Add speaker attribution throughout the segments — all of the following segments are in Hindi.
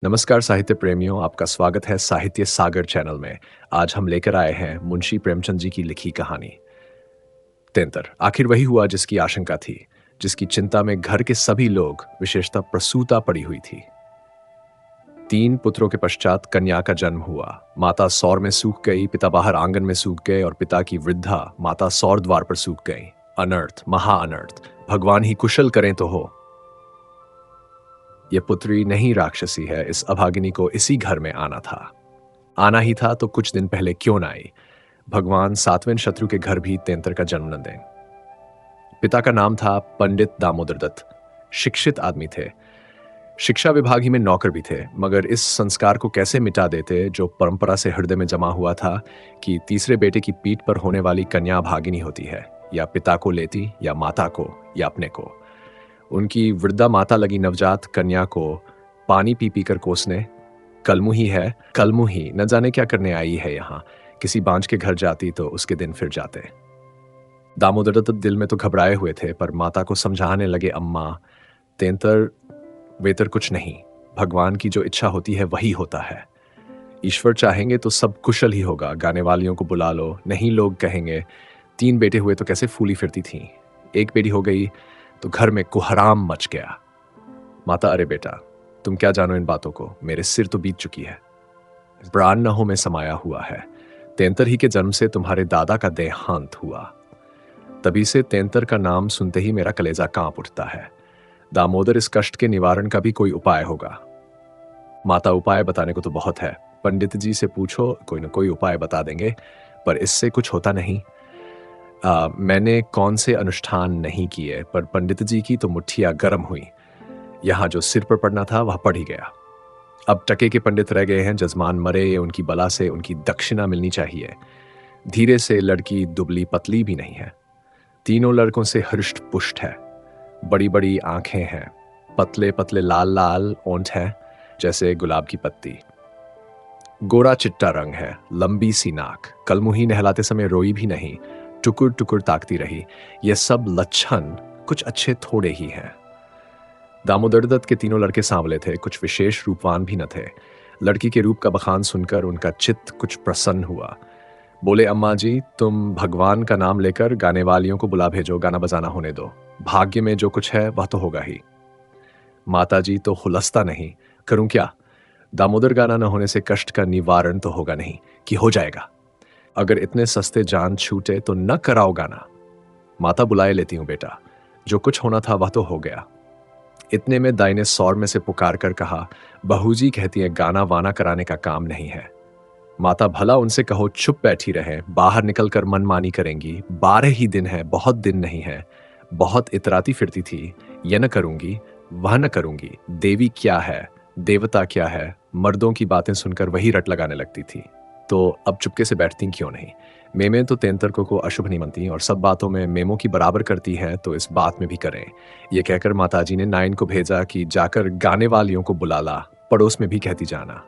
Speaker 1: नमस्कार साहित्य प्रेमियों, आपका स्वागत है साहित्य सागर चैनल में। आज हम लेकर आए हैं मुंशी प्रेमचंद जी की लिखी कहानी तेंतर। आखिर वही हुआ जिसकी आशंका थी, जिसकी चिंता में घर के सभी लोग, विशेषतः प्रसूता पड़ी हुई थी। 3 पुत्रों के पश्चात कन्या का जन्म हुआ। माता सौर में सूख गई, पिता बाहर आंगन में सूख गए और पिता की वृद्धा माता सौर द्वार पर सूख गई। अनर्थ, महा अनर्थ, भगवान ही कुशल करें तो हो। यह पुत्री नहीं राक्षसी है, इस अभागिनी को इसी घर में आना था। आना ही था तो कुछ दिन पहले क्यों ना आई। भगवान 7वें शत्रु के घर भी तेंतर का जन्म न दें। पिता का नाम था पंडित दामोदर दत्त। शिक्षित आदमी थे, शिक्षा विभाग ही में नौकर भी थे, मगर इस संस्कार को कैसे मिटा देते जो परंपरा से हृदय में जमा हुआ था कि तीसरे बेटे की पीठ पर होने वाली कन्या भागिनी होती है, या पिता को लेती, या माता को, या अपने को। उनकी वृद्धा माता लगी नवजात कन्या को पानी पी पी कर कोसने। कलमुही है, कलमुही, न जाने क्या करने आई है यहाँ। किसी बांझ के घर जाती तो उसके दिन फिर जाते। दामोदर दत्त दिल में तो घबराए हुए थे, पर माता को समझाने लगे, अम्मा, तेंतर वेतर कुछ नहीं, भगवान की जो इच्छा होती है वही होता है। ईश्वर चाहेंगे तो सब कुशल ही होगा। गाने वालियों को बुला लो, नहीं लोग कहेंगे 3 बेटे हुए तो कैसे फूली फिरती थीं। एक बेटी हो गई तो घर में कुहराम मच गया। माता, अरे बेटा, तुम क्या जानो इन बातों को, मेरे सिर तो बीत चुकी है। प्राण नहों में समाया हुआ है। तेंतर ही के जन्म से तुम्हारे दादा का देहांत हुआ। तभी से तेंतर का नाम सुनते ही मेरा कलेजा कांप उठता है। दामोदर, इस कष्ट के निवारण का भी कोई उपाय होगा। माता, उपाय बताने को तो बहुत है, पंडित जी से पूछो, कोई न कोई उपाय बता देंगे, पर इससे कुछ होता नहीं। मैंने कौन से अनुष्ठान नहीं किए, पर पंडित जी की तो मुट्ठियां गर्म हुई। यहां जो सिर पर पड़ना था वह पड़ ही गया। अब टके के पंडित रह गए हैं, जजमान मरे, ये उनकी बला से उनकी दक्षिणा मिलनी चाहिए। धीरे से लड़की दुबली पतली भी नहीं है, तीनों लड़कों से हृष्ट पुष्ट है। बड़ी बड़ी आंखें हैं, पतले पतले लाल लाल ओंठ है जैसे गुलाब की पत्ती। गोरा चिट्टा रंग है, लंबी सी नाक। कलमुही नहलाते समय रोई भी नहीं, टुकुर टुकुर ताकती रही। यह सब लक्षण कुछ अच्छे थोड़े ही हैं। दामोदर दत्त के तीनों लड़के सांवले थे, कुछ विशेष रूपवान भी न थे। लड़की के रूप का बखान सुनकर उनका चित्त कुछ प्रसन्न हुआ। बोले, अम्मा जी, तुम भगवान का नाम लेकर गाने वालियों को बुला भेजो, गाना बजाना होने दो। भाग्य में जो कुछ है वह तो होगा ही। माता जी तो हुलसता नहीं, करूं क्या? दामोदर गाना न होने से कष्ट का निवारण तो होगा नहीं, कि हो जाएगा। अगर इतने सस्ते जान छूटे तो न कराओ गाना। माता, बुलाए लेती हूं बेटा, जो कुछ होना था वह तो हो गया। इतने में दाई ने सौर में से पुकार कर कहा, बहू जी कहती है गाना वाना कराने का काम नहीं है। माता, भला उनसे कहो चुप बैठी रहे, बाहर निकलकर मनमानी करेंगी। 12 ही दिन है, बहुत दिन नहीं है। बहुत इतराती फिरती थी, यह न करूंगी, वह न करूंगी। देवी क्या है, देवता क्या है, मर्दों की बातें सुनकर वही रट लगाने लगती थी। तो अब चुपके से बैठती क्यों नहीं? मेमे तो तेंतर को अशुभ नहीं मनती और सब बातों में मेमों की बराबर करती हैं, तो इस बात में भी करें। यह कहकर माताजी ने नाइन को भेजा कि जाकर गाने वालियों को बुला ला, पड़ोस में भी कहती जाना।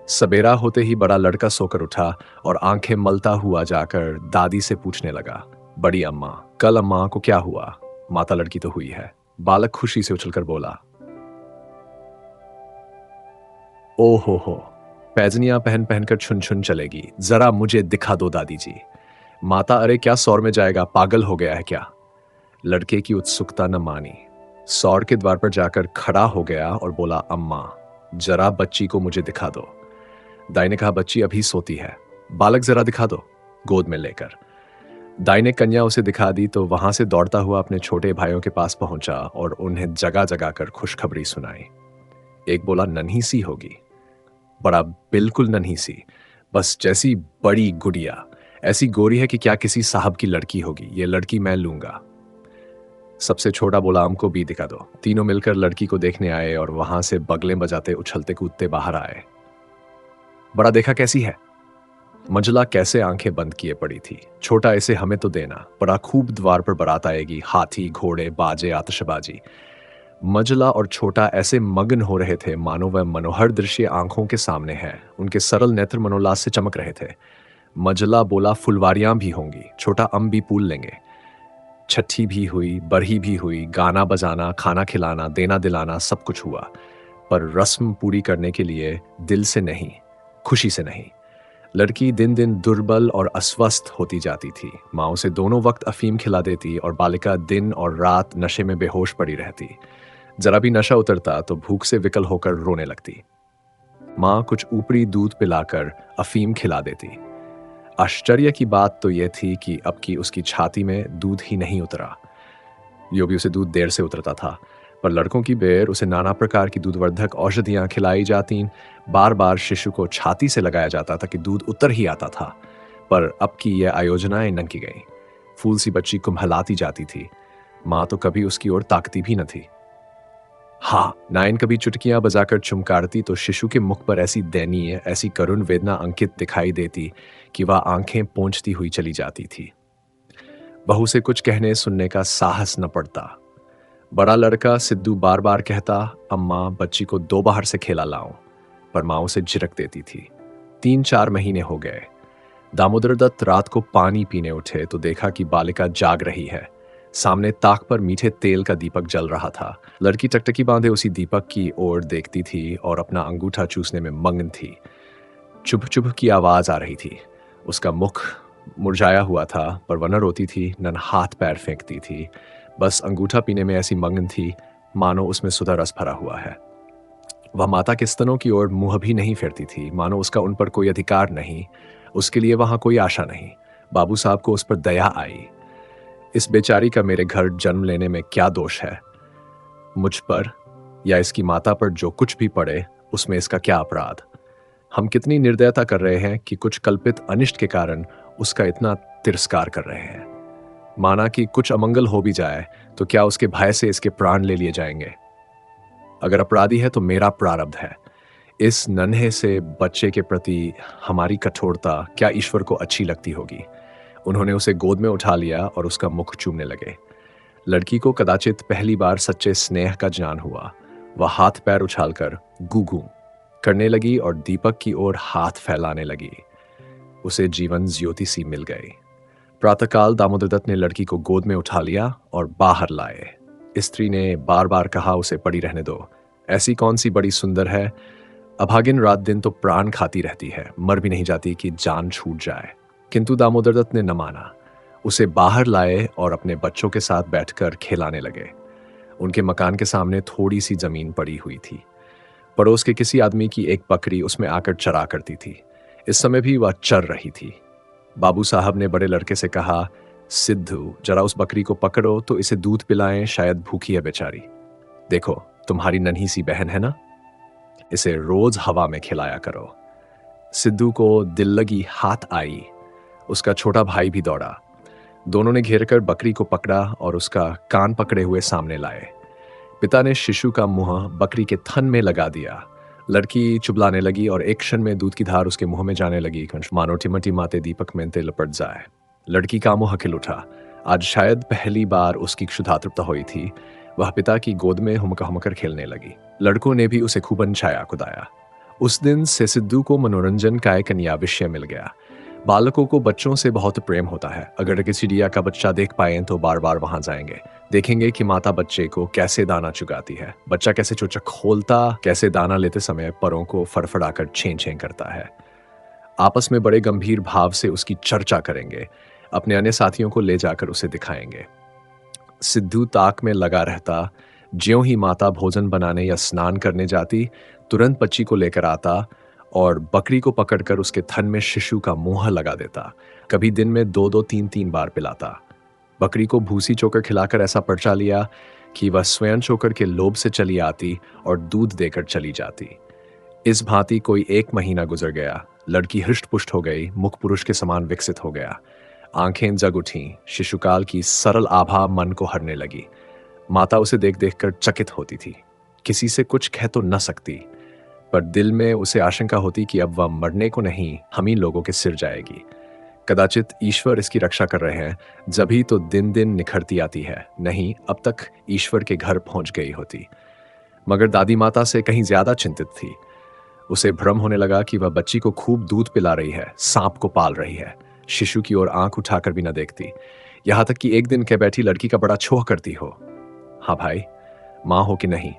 Speaker 1: सबेरा होते ही बड़ा लड़का सोकर उठा और आंखें मलता हुआ जाकर दादी से पूछने लगा, बड़ी अम्मा, कल अम्मा को क्या हुआ? माता, लड़की तो हुई है। बालक खुशी से उछलकर बोला, ओ हो, पैजनियां पहन पहनकर छुन छुन चलेगी, जरा मुझे दिखा दो दादी जी। माता, अरे क्या सौर में जाएगा, पागल हो गया है क्या? लड़के की उत्सुकता न मानी, सौर के द्वार पर जाकर खड़ा हो गया और बोला, अम्मा, जरा बच्ची को मुझे दिखा दो। दाई ने कहा, बच्ची अभी सोती है, बालक जरा दिखा दो। गोद में लेकर दाई ने कन्या उसे दिखा दी तो वहां से दौड़ता हुआ अपने छोटे भाइयों के पास पहुंचा और उन्हें जगा जगा कर खुशखबरी सुनाई। एक बोला, नन्ही सी होगी। बड़ा बिल्कुल नन्ही सी, बस जैसी बड़ी गुड़िया। ऐसी गोरी है कि क्या किसी साहब की लड़की होगी। ये लड़की मैं लूंगा। सबसे छोटा बोला, हमको भी दिखा दो। तीनों मिलकर लड़की को देखने आए और वहां से बगलें बजाते उछलते कूदते बाहर आए। बड़ा देखा कैसी है? मंजला कैसे आंखें बंद किए पड़ी थी। छोटा, इसे हमें तो देना, बड़ा खूब द्वार पर बारात आएगी, हाथी घोड़े बाजे आतिशबाजी। मंजला और छोटा ऐसे मग्न हो रहे थे मानो वह मनोहर दृश्य आंखों के सामने है। उनके सरल नेत्र मनोल्लास से चमक रहे थे। मंजला बोला, फुलवारियां भी होंगी, छोटा अम भी पूल लेंगे। छठी भी हुई, बरही भी हुई, गाना बजाना, खाना खिलाना, देना दिलाना सब कुछ हुआ। पर रस्म पूरी करने के लिए, दिल से नहीं, खुशी से नहीं। लड़की दिन दिन दुर्बल और अस्वस्थ होती जाती थी। माँ उसे दोनों वक्त अफीम खिला देती और बालिका दिन और रात नशे में बेहोश पड़ी रहती। जरा भी नशा उतरता तो भूख से विकल होकर रोने लगती। माँ कुछ ऊपरी दूध पिलाकर अफीम खिला देती। आश्चर्य की बात तो यह थी कि अब की उसकी छाती में दूध ही नहीं उतरा। यो भी उसे दूध देर से उतरता था, पर लड़कों की बेर उसे नाना प्रकार की दूधवर्धक औषधियां खिलाई जाती। बार बार शिशु को छाती से लगाया जाता था कि दूध उतर ही आता था। पर अब की यह आयोजनाएं नंगी गईं। फूल सी बच्ची कुम्हलाती जाती थी। माँ तो कभी उसकी ओर ताकती भी न थी। हाँ, नायन कभी चुटकियां बजाकर चुमकारती तो शिशु के मुख पर ऐसी दयनीय, ऐसी करुण वेदना अंकित दिखाई देती कि वह आंखें पोंछती हुई चली जाती थी। बहू से कुछ कहने सुनने का साहस न पड़ता। बड़ा लड़का सिद्धू बार बार कहता, अम्मा बच्ची को दो बाहर से खेला लाऊं, पर माँ उसे झिड़क देती थी। 3-4 महीने हो गए। दामोदर दत्त रात को पानी पीने उठे तो देखा कि बालिका जाग रही है। सामने ताक पर मीठे तेल का दीपक जल रहा था। लड़की टकटकी बांधे उसी दीपक की ओर देखती थी और अपना अंगूठा चूसने में मग्न थी। चुभ चुभ की आवाज आ रही थी। उसका मुख मुरझाया हुआ था, पर वह न रोती थी, न हाथ पैर फेंकती थी। बस अंगूठा पीने में ऐसी मग्न थी मानो उसमें सुधा रस भरा हुआ है। वह माता के स्तनों की ओर मुंह भी नहीं फेरती थी, मानो उसका उन पर कोई अधिकार नहीं, उसके लिए वहां कोई आशा नहीं। बाबू साहब को उस पर दया आई। इस बेचारी का मेरे घर जन्म लेने में क्या दोष है? मुझ पर या इसकी माता पर जो कुछ भी पड़े उसमें इसका क्या अपराध? हम कितनी निर्दयता कर रहे हैं कि कुछ कल्पित अनिष्ट के कारण उसका इतना तिरस्कार कर रहे हैं। माना कि कुछ अमंगल हो भी जाए तो क्या उसके भय से इसके प्राण ले लिए जाएंगे? अगर अपराधी है तो मेरा प्रारब्ध है। इस नन्हे से बच्चे के प्रति हमारी कठोरता क्या ईश्वर को अच्छी लगती होगी? उन्होंने उसे गोद में उठा लिया और उसका मुख चूमने लगे। लड़की को कदाचित पहली बार सच्चे स्नेह का ज्ञान हुआ। वह हाथ पैर उछालकर गूगू करने लगी और दीपक की ओर हाथ फैलाने लगी। उसे जीवन ज्योति सी मिल गई। प्रातःकाल दामोदर दत्त ने लड़की को गोद में उठा लिया और बाहर लाए। स्त्री ने बार बार कहा, उसे पड़ी रहने दो, ऐसी कौन सी बड़ी सुंदर है, अभागिन रात दिन तो प्राण खाती रहती है, मर भी नहीं जाती कि जान छूट जाए। किंतु दामोदर दत्त ने न माना। उसे बाहर लाए और अपने बच्चों के साथ बैठकर खिलाने लगे। उनके मकान के सामने थोड़ी सी जमीन पड़ी हुई थी। पड़ोस के किसी आदमी की एक बकरी उसमें आकर चरा करती थी। इस समय भी वह चर रही थी। बाबू साहब ने बड़े लड़के से कहा, सिद्धू जरा उस बकरी को पकड़ो तो इसे दूध पिलाएं, शायद भूखी है बेचारी। देखो तुम्हारी नन्ही सी बहन है ना, इसे रोज हवा में खिलाया करो। सिद्धू को दिल लगी हाथ आई। उसका छोटा भाई भी दौड़ा। दोनों ने घेरकर बकरी को पकड़ा और उसका कान पकड़े हुए सामने लाए। पिता ने शिशु का मुंह बकरी के थन में लगा दिया। लड़की चुबलाने लगी और एक क्षण में दूध की धार उसके मुंह में जाने लगी, मानो टिमटी माते दीपक में लपट जाए। लड़की का मुंह खिल उठा। आज शायद पहली बार उसकी क्षुधा तृप्त हुई थी। वह पिता की गोद में हुमका हुमकर खेलने लगी। लड़कों ने भी उसे खूब अंछाया कुदाया। उस दिन से सिद्धू को मनोरंजन का एक नया विषय मिल गया। बालकों को बच्चों से बहुत प्रेम होता है। अगर किसी चिड़िया का बच्चा देख पाए तो बार बार वहां जाएंगे, देखेंगे कि माता बच्चे को कैसे दाना चुगाती है, बच्चा कैसे चोचा खोलता, कैसे दाना लेते समय परों को फड़फड़ाकर छें छें करता है। आपस में बड़े गंभीर भाव से उसकी चर्चा करेंगे। अपने अन्य साथियों को ले जाकर उसे दिखाएंगे। सिद्धू ताक में लगा रहता। ज्यों ही माता भोजन बनाने या स्नान करने जाती, तुरंत बच्ची को लेकर आता और बकरी को पकड़कर उसके थन में शिशु का मुंह लगा देता। कभी दिन में 2-2, 3-3 बार पिलाता। बकरी को भूसी चोकर खिलाकर ऐसा परचा लिया कि वह स्वयं चोकर के लोभ से चली आती और दूध देकर चली जाती। इस भांति कोई 1 महीना गुजर गया। लड़की हृष्ट पुष्ट हो गई, मुख पुरुष के समान विकसित हो गया। आंखें जग उठीं। शिशुकाल की सरल आभा मन को हरने लगी। माता उसे देख देख कर चकित होती थी। किसी से कुछ कह तो न सकती, पर दिल में उसे आशंका होती कि अब वह मरने को नहीं, हम ही लोगों के सिर जाएगी। कदाचित ईश्वर इसकी रक्षा कर रहे हैं, जभी तो दिन दिन निखरती आती है, नहीं अब तक ईश्वर के घर पहुंच गई होती। मगर दादी माता से कहीं ज्यादा चिंतित थी। उसे भ्रम होने लगा कि वह बच्ची को खूब दूध पिला रही है, सांप को पाल रही है। शिशु की ओर आंख उठाकर भी न देखती। यहां तक कि एक दिन कह बैठी, लड़की का बड़ा छोह करती हो। हाँ भाई, मां हो कि नहीं,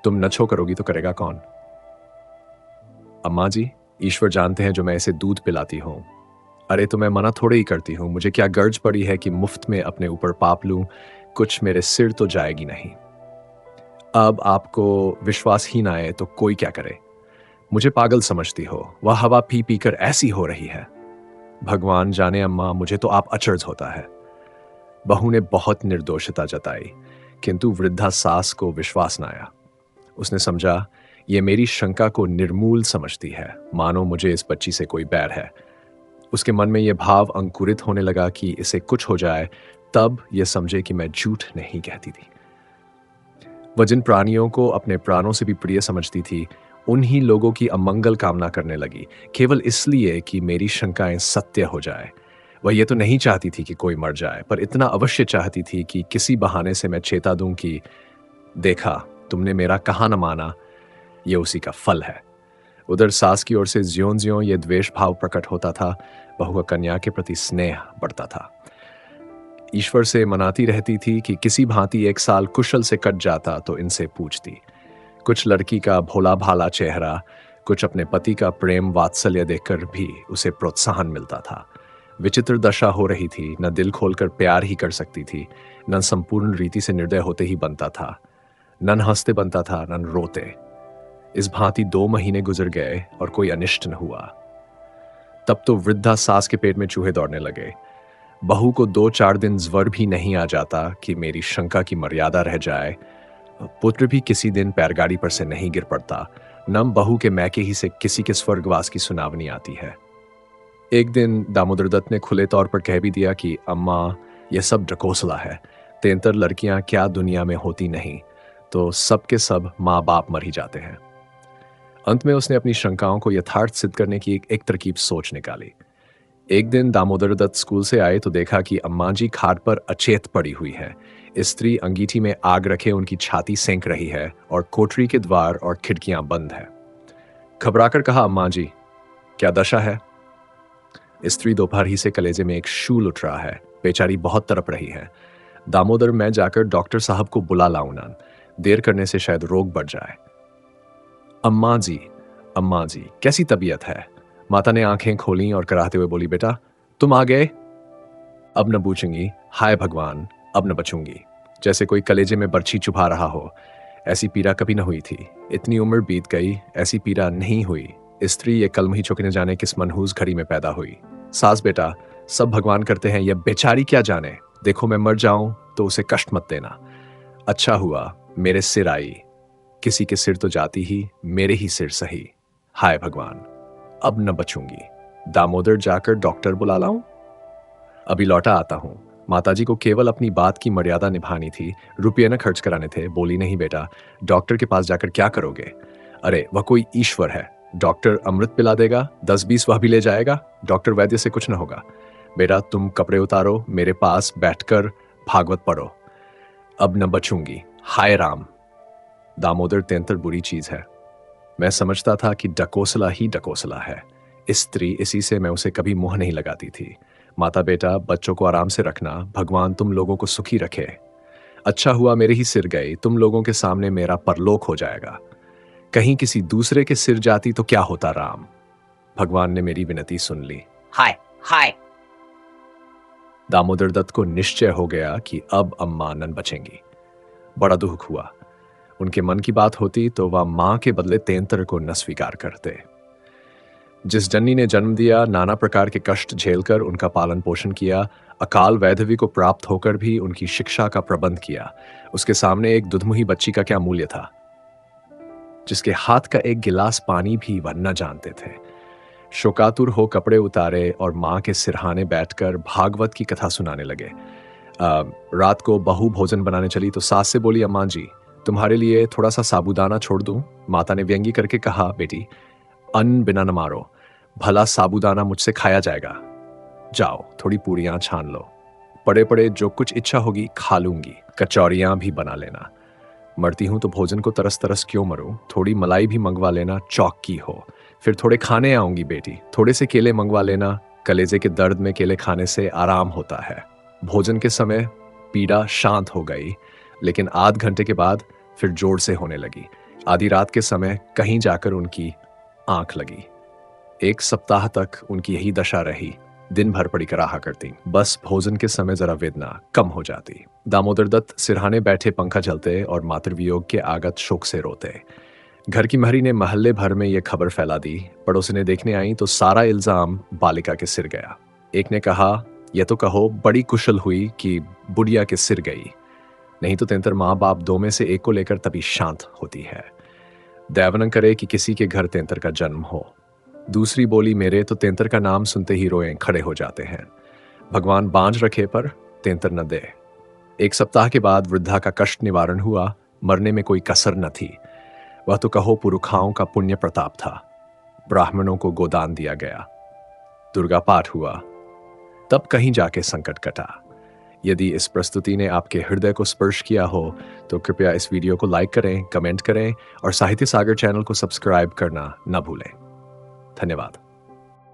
Speaker 1: तुम न छो करोगी तो करेगा कौन? अम्मा जी, ईश्वर जानते हैं जो मैं इसे दूध पिलाती हूँ। अरे तो मैं मना थोड़े ही करती हूँ, मुझे क्या गर्ज पड़ी है कि मुफ्त में अपने ऊपर पाप लूं, कुछ मेरे सिर तो जाएगी नहीं। अब आपको विश्वास ही ना आए तो कोई क्या करे? मुझे पागल समझती हो, वह हवा पी पी कर ऐसी हो रही है। भगवान जाने अम्मा, मुझे तो आप अचरज होता है। बहू ने बहुत निर्दोषता जताई, किंतु वृद्धा सास को विश्वास न आया। उसने समझा ये मेरी शंका को निर्मूल समझती है, मानो मुझे इस बच्ची से कोई बैर है। उसके मन में यह भाव अंकुरित होने लगा कि इसे कुछ हो जाए तब यह समझे कि मैं झूठ नहीं कहती थी। वह जिन प्राणियों को अपने प्राणों से भी प्रिय समझती थी, उन्हीं लोगों की अमंगल कामना करने लगी, केवल इसलिए कि मेरी शंकाएं सत्य हो जाए। वह ये तो नहीं चाहती थी कि कोई मर जाए, पर इतना अवश्य चाहती थी कि किसी बहाने से मैं चेता दूं कि देखा, तुमने मेरा कहा न माना, यह उसी का फल है। उधर सास की ओर से ज्यों-ज्यों ये द्वेष भाव प्रकट होता था, बहू का कन्या के प्रति स्नेह बढ़ता था। ईश्वर से मनाती रहती थी कि किसी भांति एक साल कुशल से कट जाता तो इनसे पूछती। कुछ लड़की का भोला भाला चेहरा, कुछ अपने पति का प्रेम वात्सल्य देखकर भी उसे प्रोत्साहन मिलता था। विचित्र दशा हो रही थी, न दिल खोलकर प्यार ही कर सकती थी, न संपूर्ण रीति से निर्दय होते ही बनता था, न हंसते बनता था, न रोते। इस भांति 2 महीने गुजर गए और कोई अनिष्ट न हुआ। तब तो वृद्धा सास के पेट में चूहे दौड़ने लगे। बहू को 2-4 दिन ज्वर भी नहीं आ जाता कि मेरी शंका की मर्यादा रह जाए। पुत्र भी किसी दिन पैरगाड़ी पर से नहीं गिर पड़ता, न बहू के मैके ही से किसी के स्वर्गवास की सुनावनी आती है। एक दिन दामोदर दत्त ने खुले तौर पर कह भी दिया कि अम्मा, यह सब ढकोसला है, तेंतर लड़कियां क्या दुनिया में होती नहीं, तो सब के सब माँ बाप मर ही जाते हैं। अंत में उसने अपनी शंकाओं को यथार्थ सिद्ध करने की एक तरकीब सोच निकाली। एक दिन दामोदर दत्त स्कूल से आए तो देखा कि अम्मा जी खाट पर अचेत पड़ी हुई है। स्त्री अंगीठी में आग रखे उनकी छाती सेंक रही है और कोठरी के द्वार और खिड़कियां बंद है। घबराकर कहा, अम्मा जी, क्या दशा है? स्त्री दोपहर ही से कलेजे में एक शूल उठ रहा है, बेचारी बहुत तड़प रही है। दामोदर, मैं जाकर डॉक्टर साहब को बुला लाऊं ना, देर करने से शायद रोग बढ़ जाए। अम्मा जी, कैसी तबीयत है? माता ने आंखें खोली और कराहते हुए बोली, बेटा तुम आ गए? अब न पूछूंगी, हाय भगवान, अब न बचूंगी। जैसे कोई कलेजे में बर्छी चुभा रहा हो, ऐसी पीड़ा कभी न हुई थी। इतनी उम्र बीत गई, ऐसी पीड़ा नहीं हुई। स्त्री ये कलम ही चुकने जाने किस मनहूस घड़ी में पैदा हुई। सास, बेटा सब भगवान करते हैं, यह बेचारी क्या जाने। देखो मैं मर जाऊं तो उसे कष्ट मत देना। अच्छा हुआ मेरे सिर आई, किसी के सिर तो जाती ही, मेरे ही सिर सही। हाय भगवान, अब न बचूंगी। दामोदर, जाकर डॉक्टर बुला लाऊं? अभी लौटा आता हूं। माताजी को केवल अपनी बात की मर्यादा निभानी थी, रुपये न खर्च कराने थे। बोली, नहीं बेटा, डॉक्टर के पास जाकर क्या करोगे? अरे वह कोई ईश्वर है, डॉक्टर अमृत पिला देगा, 10-20 वह भी ले जाएगा, डॉक्टर वैद्य से कुछ न होगा। बेटा तुम कपड़े उतारो, मेरे पास बैठकर भागवत पढ़ो। अब न बचूंगी, हाय राम। दामोदर, तेंतर बुरी चीज है। मैं समझता था कि डकोसला ही डकोसला है। स्त्री, इसी से मैं उसे कभी मुंह नहीं लगाती थी। माता, बेटा बच्चों को आराम से रखना, भगवान तुम लोगों को सुखी रखे। अच्छा हुआ मेरे ही सिर गई, तुम लोगों के सामने मेरा परलोक हो जाएगा। कहीं किसी दूसरे के सिर जाती तो क्या होता राम। भगवान ने मेरी विनती सुन ली।
Speaker 2: हाय हाय।
Speaker 1: दामोदर दत्त को निश्चय हो गया कि अब अम्मा न बचेंगी। बड़ा दुख हुआ। उनके मन की बात होती तो वह मां के बदले तेंतर को न स्वीकार करते। जिस जननी ने जन्म दिया, नाना प्रकार के कष्ट झेलकर उनका पालन पोषण किया, अकाल वैधवी को प्राप्त होकर भी उनकी शिक्षा का प्रबंध किया, उसके सामने एक दुधमुही बच्ची का क्या मूल्य था, जिसके हाथ का एक गिलास पानी भी वह न जानते थे। शोकातुर हो कपड़े उतारे और मां के सिरहाने बैठकर भागवत की कथा सुनाने लगे। रात को बहू भोजन बनाने चली तो सास से बोली, अम्मा जी तुम्हारे लिए थोड़ा सा साबूदाना छोड़ दूं? माता ने व्यंगी करके कहा, बेटी अन्न बिना न मारो, भला साबूदाना मुझसे खाया जाएगा? जाओ थोड़ी पूरियां छान लो, पड़े पड़े जो कुछ इच्छा होगी खा लूंगी, कचौरियां भी बना लेना। मरती हूं तो भोजन को तरस तरस क्यों मरूं? थोड़ी मलाई भी मंगवा लेना, चौक की हो। फिर थोड़े खाने आऊंगी बेटी, थोड़े से केले मंगवा लेना, कलेजे के दर्द में केले खाने से आराम होता है। भोजन के समय पीड़ा शांत हो गई, लेकिन आध घंटे के बाद फिर जोर से होने लगी। आधी रात के समय कहीं जाकर उनकी आंख लगी। 1 सप्ताह तक उनकी यही दशा रही। दिन भर पड़ी रहा करती, बस भोजन के समय जरा वेदना कम हो जाती। दामोदर दत्त सिरहाने बैठे पंखा चलते और मातृवियोग के आगत शोक से रोते। घर की महरी ने महल्ले भर में यह खबर फैला दी। पड़ोसिनें देखने आई तो सारा इल्जाम बालिका के सिर गया। एक ने कहा, यह तो कहो बड़ी कुशल हुई कि बुढ़िया के सिर गई, नहीं तो तेंतर माँ बाप 2 में से एक को लेकर तभी शांत होती है। दैव न करे कि किसी के घर तेंतर का जन्म हो। दूसरी बोली, मेरे तो तेंतर का नाम सुनते ही रोए खड़े हो जाते हैं। भगवान बांझ रखे पर तेंतर न दे। 1 सप्ताह के बाद वृद्धा का कष्ट निवारण हुआ। मरने में कोई कसर न थी। वह तो कहो पुरुखाओं का पुण्य प्रताप था। ब्राह्मणों को गोदान दिया गया। दुर्गा पाठ हुआ। तब कहीं जाके संकट कटा। यदि इस प्रस्तुति ने आपके हृदय को स्पर्श किया हो तो कृपया इस वीडियो को लाइक करें, कमेंट करें और साहित्य सागर चैनल को सब्सक्राइब करना न भूलें। धन्यवाद।